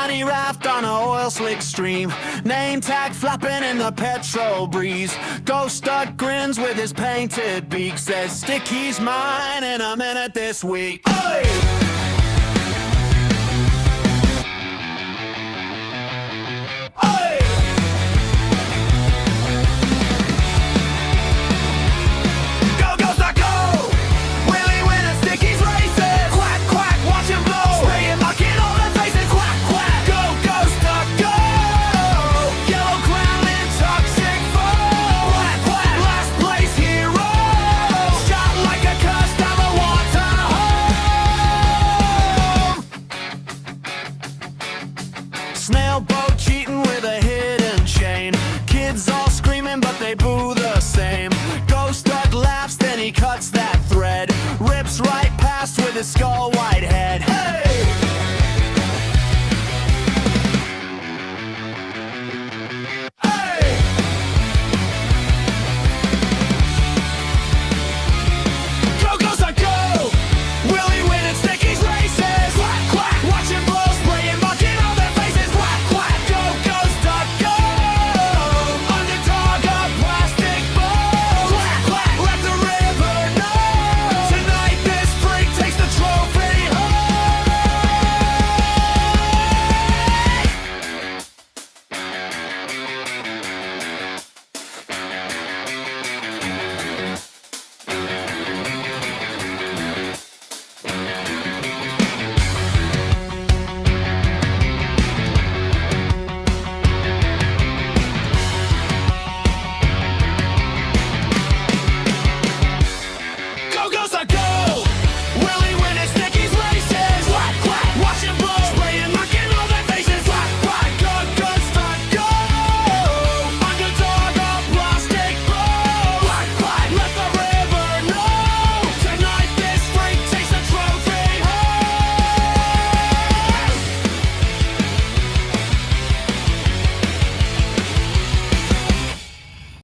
tiny raft on a oil slick stream, name tag flapping in the petrol breeze. Ghost duck grins with his painted beak, says Sticky's mine in a minute this week. Oi! Snail boat